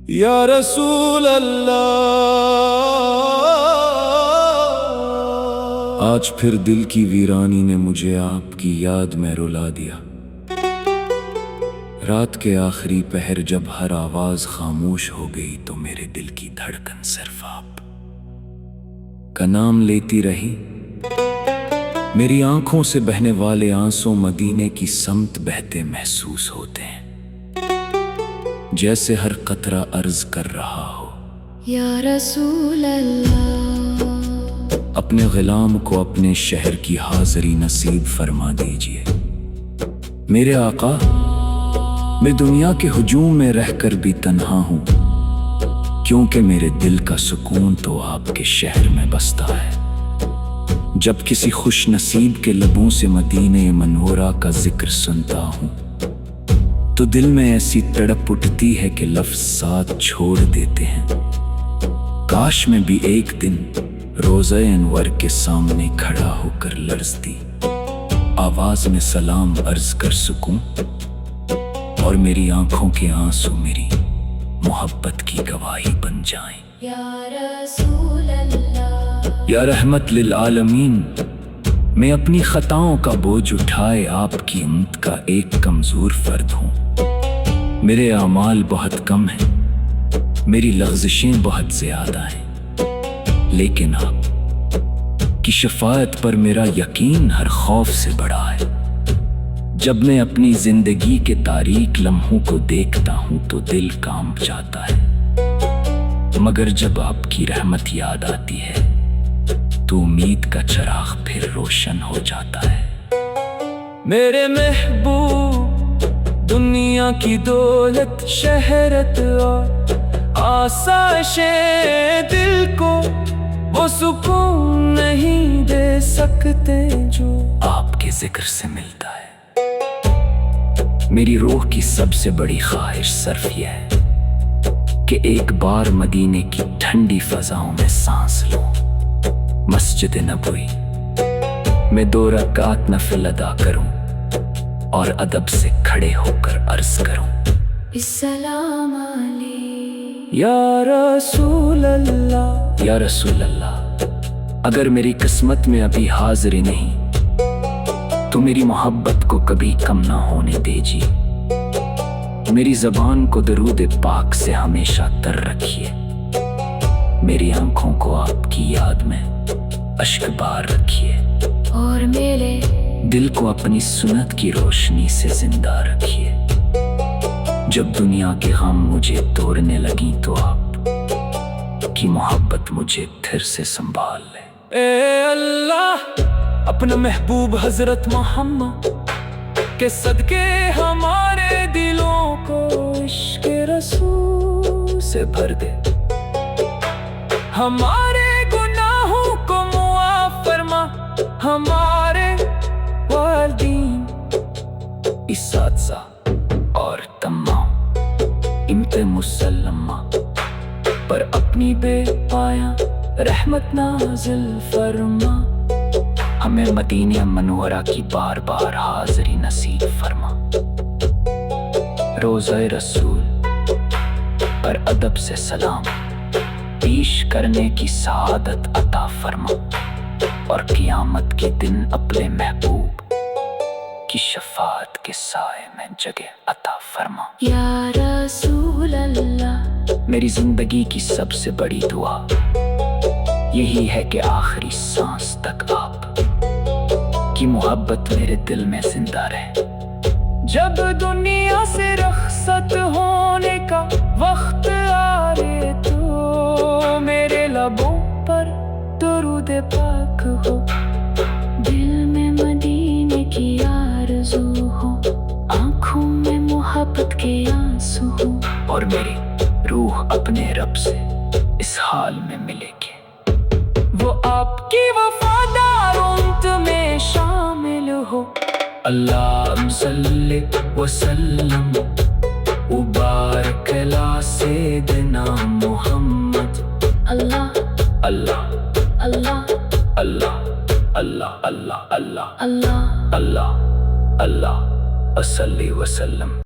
یا رسول اللہ، آج پھر دل کی ویرانی نے مجھے آپ کی یاد میں رلا دیا۔ رات کے آخری پہر جب ہر آواز خاموش ہو گئی تو میرے دل کی دھڑکن صرف آپ کا نام لیتی رہی۔ میری آنکھوں سے بہنے والے آنسوں مدینے کی سمت بہتے محسوس ہوتے ہیں، جیسے ہر قطرہ عرض کر رہا ہو، یا رسول اللہ، اپنے غلام کو اپنے شہر کی حاضری نصیب فرما دیجئے۔ میرے آقا، میں دنیا کے ہجوم میں رہ کر بھی تنہا ہوں، کیونکہ میرے دل کا سکون تو آپ کے شہر میں بستا ہے۔ جب کسی خوش نصیب کے لبوں سے مدینہ منورہ کا ذکر سنتا ہوں تو دل میں ایسی تڑپ اٹھتی ہے کہ لفظ ساتھ چھوڑ دیتے ہیں۔ کاش میں بھی ایک دن روضہ انور کے سامنے کھڑا ہو کر لرزتی آواز میں سلام عرض کر سکوں، اور میری آنکھوں کے آنسو میری محبت کی گواہی بن جائیں۔ یا رسول اللہ، یا رحمت للعالمین، میں اپنی خطاؤں کا بوجھ اٹھائے آپ کی امت کا ایک کمزور فرد ہوں۔ میرے اعمال بہت کم ہیں، میری لغزشیں بہت زیادہ ہیں، لیکن آپ کی شفاعت پر میرا یقین ہر خوف سے بڑا ہے۔ جب میں اپنی زندگی کے تاریک لمحوں کو دیکھتا ہوں تو دل کانپ جاتا ہے، مگر جب آپ کی رحمت یاد آتی ہے تو امید کا چراغ پھر روشن ہو جاتا ہے۔ میرے محبوب، دنیا کی دولت، شہرت اور آسائشیں دل کو وہ سکون نہیں دے سکتے جو آپ کے ذکر سے ملتا ہے۔ میری روح کی سب سے بڑی خواہش صرف یہ ہے کہ ایک بار مدینے کی ٹھنڈی فضاؤں میں سانس لوں۔ مسجد نبوی میں 2 رکعت نفل ادا کروں اور ادب سے کھڑے ہو کر عرض کروں، السلام علیکم یا رسول اللہ۔ یا رسول اللہ، اگر میری قسمت میں ابھی حاضری نہیں تو میری محبت کو کبھی کم نہ ہونے دیجیے۔ میری زبان کو درود پاک سے ہمیشہ تر رکھیے، میری آنکھوں کو آپ کی یاد میں اشک بار رکھیے، اور میرے دل کو اپنی سنت کی روشنی سے زندہ رکھیے۔ جب دنیا کے غم مجھے توڑنے لگیں تو آپ کی محبت مجھے پھر سے سنبھال لے۔ اے اللہ، اپنا محبوب حضرت محمد کے صدقے ہمارے دلوں کو عشق رسول سے بھر دے، ہمارے گناہوں کو معاف فرما، ہمارے والدین، اساتذہ اور تمام امت مسلمہ پر اپنی بے پایاں رحمت نازل فرما۔ ہمیں مدینہ منورہ کی بار بار حاضری نصیب فرما۔ روضہ رسول پر ادب سے سلام پیش کرنے کی سعادت عطا فرما، اور قیامت کے دن اپنے محبوب کی شفاعت کے سائے میں جگہ عطا فرما۔ یا رسول اللہ، میری زندگی کی سب سے بڑی دعا یہی ہے کہ آخری سانس تک آپ کی محبت میرے دل میں زندہ رہے۔ جب دنیا سے رخصت ہونے کا وقت آئے تو میرے لبوں پر درود پاک ہو، دل میں مدینے کی آرزو ہو، آنکھوں میں محبت کے آنسو ہو، اور میری روح اپنے رب سے اس حال میں ملے کہ وہ آپ کی وفادار امت میں شامل ہو۔ اللہم صلی وسلم وبارک علی سیدنا محمد۔ اللہ اللہ اللہ اللہ اللہ اللہ اللہ اللہ اللہ اللہ صلی وسلم۔